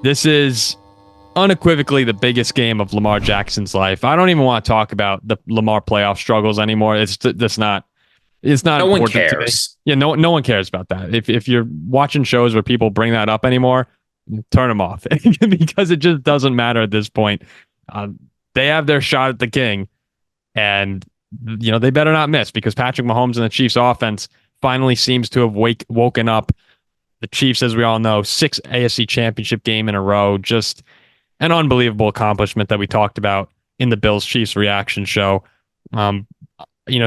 This is unequivocally the biggest game of Lamar Jackson's life. I don't even want to talk about the Lamar playoff struggles anymore. It's not No one important to me. cares. Yeah, no one cares about that. If you're watching shows where people bring that up anymore, turn them off because it just doesn't matter at this point. They have their shot at the king, and they better not miss because Patrick Mahomes and the Chiefs offense finally seems to have woken up. The Chiefs, as we all know, 6 AFC Championship game in a row. Just an unbelievable accomplishment that we talked about in the Bills-Chiefs reaction show.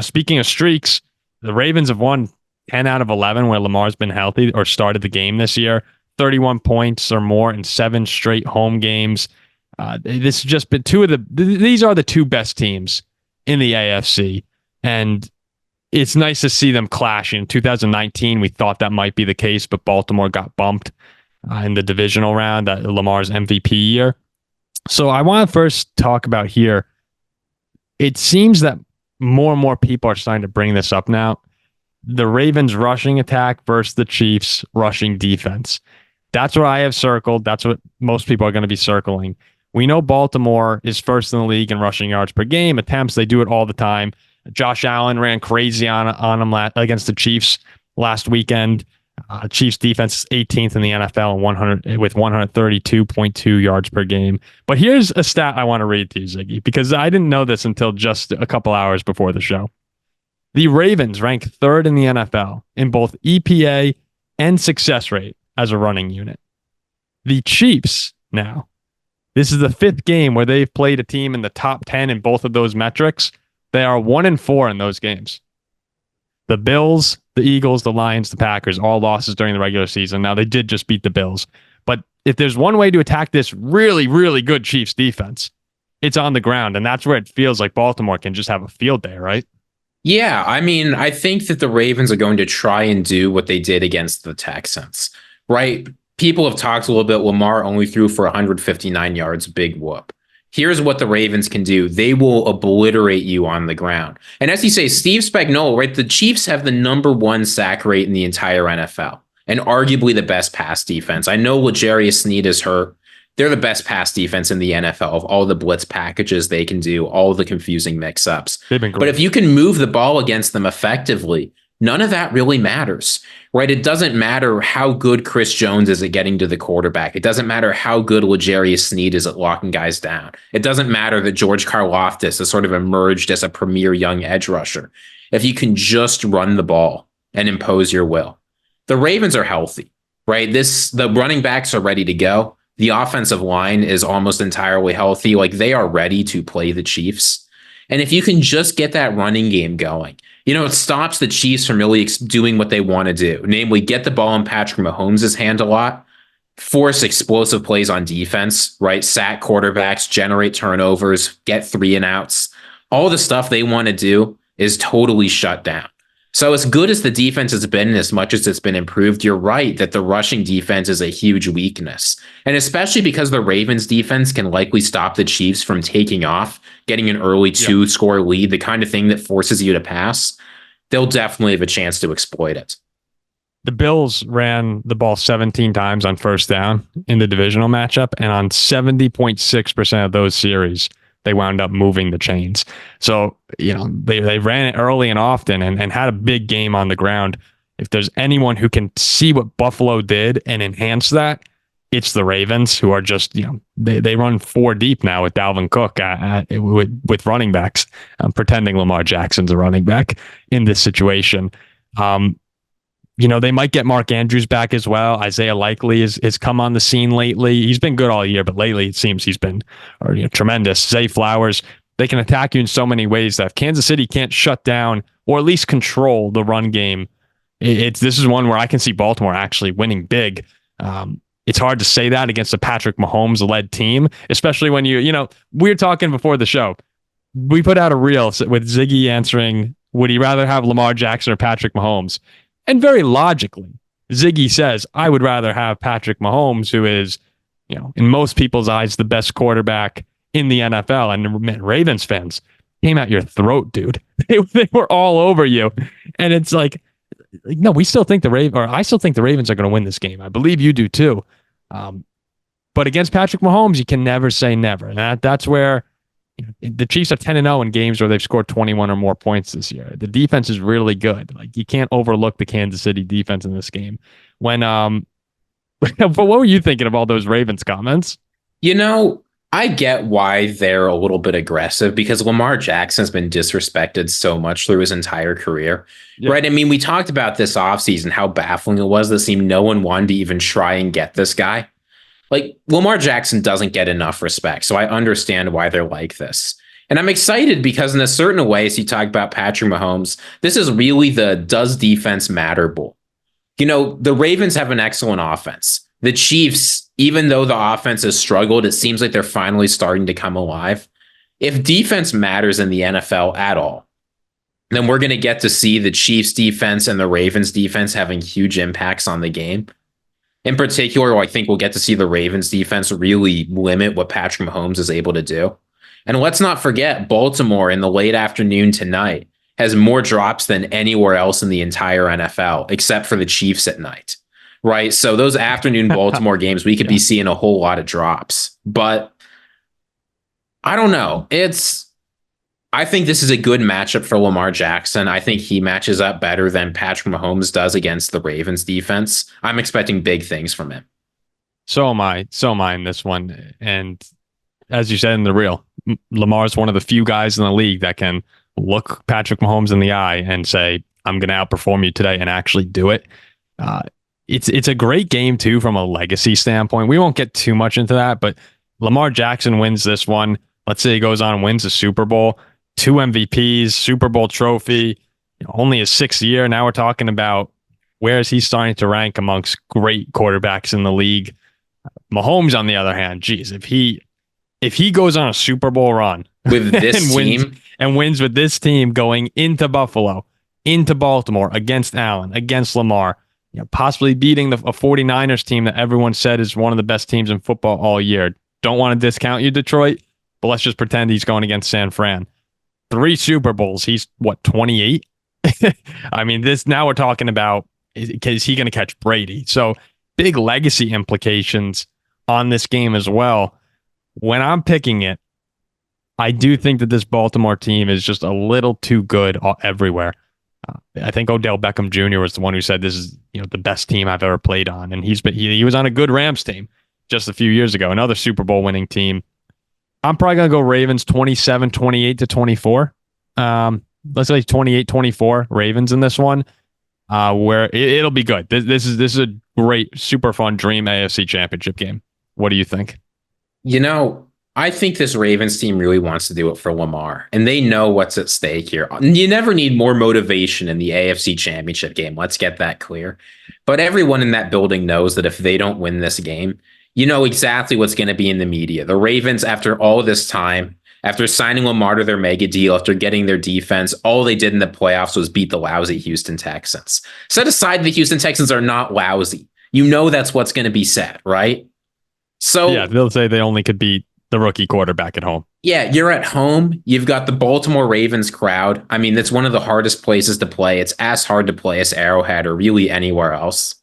Speaking of streaks, the Ravens have won 10 out of 11 where Lamar's been healthy or started the game this year. 31 points or more in 7 straight home games. This has just been these are the 2 best teams in the AFC. And it's nice to see them clash. In 2019, we thought that might be the case, but Baltimore got bumped in the divisional round, that Lamar's MVP year. So I want to first talk about here. It seems that more and more people are starting to bring this up now. The Ravens rushing attack versus the Chiefs rushing defense. That's what I have circled. That's what most people are going to be circling. We know Baltimore is first in the league in rushing yards per game. Attempts, they do it all the time. Josh Allen ran crazy on him against the Chiefs last weekend. Chiefs defense is 18th in the NFL with 132.2 yards per game. But here's a stat I want to read to you, Ziggy, because I didn't know this until just a couple hours before the show. The Ravens rank 3rd in the NFL in both EPA and success rate as a running unit. The Chiefs now, this is the 5th game where they've played a team in the top 10 in both of those metrics. They are 1-4 in those games. The Bills, the Eagles, the Lions, the Packers, all losses during the regular season. Now, they did just beat the Bills. But if there's one way to attack this really, really good Chiefs defense, it's on the ground. And that's where it feels like Baltimore can just have a field day, right? Yeah, I mean, I think that the Ravens are going to try and do what they did against the Texans, right? People have talked a little bit. Lamar only threw for 159 yards, big whoop. Here's what the Ravens can do. They will obliterate you on the ground. And as you say, Steve Spagnuolo, right? The Chiefs have the #1 sack rate in the entire NFL and arguably the best pass defense. I know L'Jarius Sneed is hurt. They're the best pass defense in the NFL of all the blitz packages they can do, all the confusing mix-ups. But if you can move the ball against them effectively, none of that really matters, right? It doesn't matter how good Chris Jones is at getting to the quarterback. It doesn't matter how good L'Jarius Sneed is at locking guys down. It doesn't matter that George Karlaftis has sort of emerged as a premier young edge rusher. If you can just run the ball and impose your will. The Ravens are healthy, right? The running backs are ready to go. The offensive line is almost entirely healthy. Like, they are ready to play the Chiefs. And if you can just get that running game going, it stops the Chiefs from really doing what they want to do, namely get the ball in Patrick Mahomes' hand a lot, force explosive plays on defense, right? Sack quarterbacks, generate turnovers, get 3 and outs. All the stuff they want to do is totally shut down. So as good as the defense has been and as much as it's been improved, you're right that the rushing defense is a huge weakness. And especially because the Ravens defense can likely stop the Chiefs from taking off, getting an early 2-score lead, the kind of thing that forces you to pass, they'll definitely have a chance to exploit it. The Bills ran the ball 17 times on first down in the divisional matchup, and on 70.6% of those series, they wound up moving the chains. So, they ran it early and often and had a big game on the ground. If there's anyone who can see what Buffalo did and enhance that, it's the Ravens, who are just, they run 4 deep now with Dalvin Cook with running backs, pretending Lamar Jackson's a running back in this situation. They might get Mark Andrews back as well. Isaiah Likely has come on the scene lately. He's been good all year, but lately it seems he's been tremendous. Zay Flowers, they can attack you in so many ways that if Kansas City can't shut down or at least control the run game, this is one where I can see Baltimore actually winning big. It's hard to say that against a Patrick Mahomes-led team, especially when we were talking before the show. We put out a reel with Ziggy answering, would he rather have Lamar Jackson or Patrick Mahomes? And very logically, Ziggy says, I would rather have Patrick Mahomes, who is, in most people's eyes, the best quarterback in the NFL. And Ravens fans came at your throat, dude. They were all over you. And it's like, no, I still think the Ravens are going to win this game. I believe you do too. But against Patrick Mahomes, you can never say never. And that's where the Chiefs are 10-0 in games where they've scored 21 or more points this year. The defense is really good. Like, you can't overlook the Kansas City defense in this game. When but what were you thinking of all those Ravens comments? I get why they're a little bit aggressive because Lamar Jackson's been disrespected so much through his entire career, right? I mean, we talked about this offseason, how baffling it was. It seemed no one wanted to even try and get this guy. Like, Lamar Jackson doesn't get enough respect, so I understand why they're like this. And I'm excited because in a certain way, as you talk about Patrick Mahomes, this is really the does defense matter bowl. The Ravens have an excellent offense. The Chiefs, even though the offense has struggled, it seems like they're finally starting to come alive. If defense matters in the NFL at all, then we're going to get to see the Chiefs defense and the Ravens defense having huge impacts on the game. In particular, I think we'll get to see the Ravens defense really limit what Patrick Mahomes is able to do. And let's not forget, Baltimore in the late afternoon tonight has more drops than anywhere else in the entire NFL, except for the Chiefs at night. Right. So those afternoon Baltimore games, we could be seeing a whole lot of drops. But I don't know. I think this is a good matchup for Lamar Jackson. I think he matches up better than Patrick Mahomes does against the Ravens defense. I'm expecting big things from him. So am I. In this one. And as you said in the reel, Lamar's one of the few guys in the league that can look Patrick Mahomes in the eye and say, I'm going to outperform you today, and actually do it. It's a great game, too, from a legacy standpoint. We won't get too much into that, but Lamar Jackson wins this one. Let's say he goes on and wins the Super Bowl, 2 MVPs, Super Bowl trophy, only his 6th year. Now we're talking about where is he starting to rank amongst great quarterbacks in the league. Mahomes, on the other hand, geez, if he goes on a Super Bowl run with this team and wins with this team going into Buffalo, into Baltimore, against Allen, against Lamar, possibly beating a 49ers team that everyone said is one of the best teams in football all year. Don't want to discount you, Detroit, but let's just pretend he's going against San Fran. 3 Super Bowls. He's 28? I mean, now we're talking about, is he going to catch Brady? So big legacy implications on this game as well. When I'm picking it, I do think that this Baltimore team is just a little too good everywhere. I think Odell Beckham Jr. was the one who said this is the best team I've ever played on, and he was on a good Rams team just a few years ago, another Super Bowl winning team. I'm probably gonna go Ravens 27, 28 to 24. Let's say 28-24 Ravens in this one, where it'll be good. This is a great, super fun dream AFC Championship game. What do you think? I think this Ravens team really wants to do it for Lamar, and they know what's at stake here. You never need more motivation in the AFC Championship game. Let's get that clear. But everyone in that building knows that if they don't win this game, you know exactly what's going to be in the media. The Ravens, after all this time, after signing Lamar to their mega deal, after getting their defense, all they did in the playoffs was beat the lousy Houston Texans. Set aside the Houston Texans are not lousy. That's what's going to be said, right? So yeah, they'll say they only could beat the rookie quarterback at home. Yeah, you're at home. You've got the Baltimore Ravens crowd. I mean, that's one of the hardest places to play. It's as hard to play as Arrowhead or really anywhere else.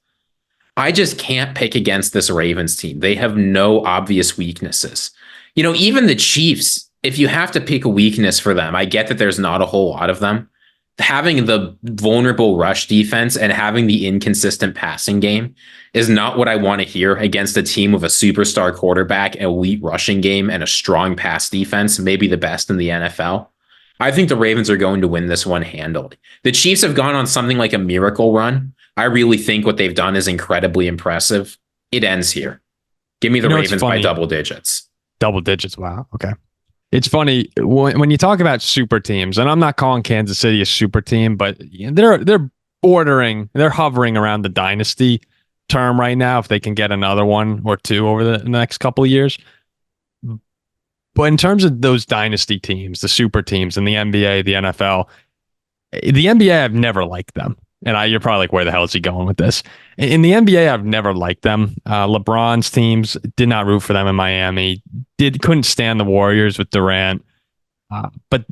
I just can't pick against this Ravens team. They have no obvious weaknesses. Even the Chiefs, if you have to pick a weakness for them, I get that there's not a whole lot of them. Having the vulnerable rush defense and having the inconsistent passing game is not what I want to hear against a team with a superstar quarterback, an elite rushing game, and a strong pass defense, maybe the best in the NFL. I think the Ravens are going to win this one handily. The Chiefs have gone on something like a miracle run. I really think what they've done is incredibly impressive. It ends here. Give me the Ravens by double digits. Double digits. Wow. Okay. It's funny when you talk about super teams, and I'm not calling Kansas City a super team, but they're hovering around the dynasty term right now if they can get another one or two over the next couple of years. But in terms of those dynasty teams, the super teams in the NBA, the NFL, the NBA, I've never liked them. And you're probably like, where the hell is he going with this? In the NBA, I've never liked them. LeBron's teams, did not root for them in Miami. Couldn't stand the Warriors with Durant. But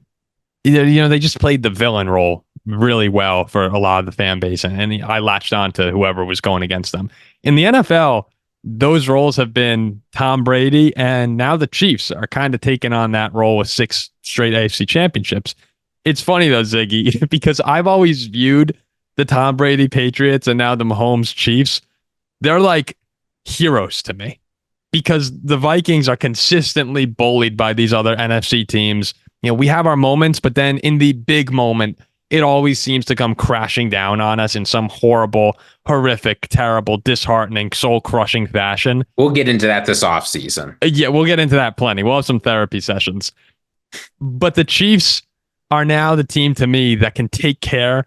they just played the villain role really well for a lot of the fan base, and I latched on to whoever was going against them. In the NFL, those roles have been Tom Brady, and now the Chiefs are kind of taking on that role with 6 straight AFC championships. It's funny though, Ziggy, because I've always viewed the Tom Brady Patriots and now the Mahomes Chiefs, they're like heroes to me because the Vikings are consistently bullied by these other NFC teams. You know, we have our moments, but then in the big moment, it always seems to come crashing down on us in some horrible, horrific, terrible, disheartening, soul-crushing fashion. We'll get into that this offseason. Yeah, we'll get into that plenty. We'll have some therapy sessions. But the Chiefs are now the team to me that can take care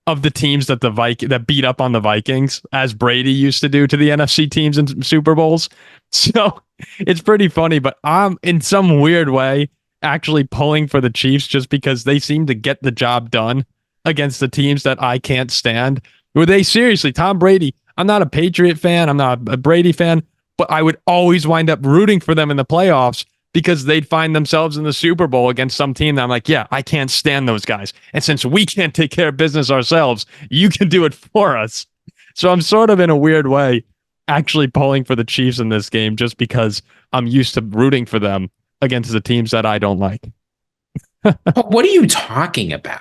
of the teams that that beat up on the Vikings, as Brady used to do to the NFC teams in Super Bowls. So it's pretty funny, but I'm in some weird way actually pulling for the Chiefs just because they seem to get the job done against the teams that I can't stand. Were they seriously, Tom Brady? I'm not a Patriot fan. I'm not a Brady fan, but I would always wind up rooting for them in the playoffs because they'd find themselves in the Super Bowl against some team that I'm like, yeah, I can't stand those guys. And since we can't take care of business ourselves, you can do it for us. So I'm sort of in a weird way actually pulling for the Chiefs in this game just because I'm used to rooting for them against the teams that I don't like. What are you talking about?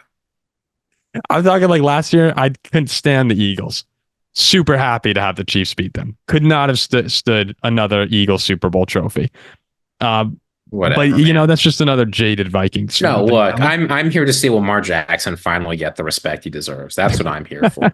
I'm talking like last year, I couldn't stand the Eagles. Super happy to have the Chiefs beat them. Could not have stood another Eagles Super Bowl trophy. Whatever, but you know, that's just another jaded Vikings. No, look, I'm here to see Lamar Jackson finally get the respect he deserves. That's what I'm here for.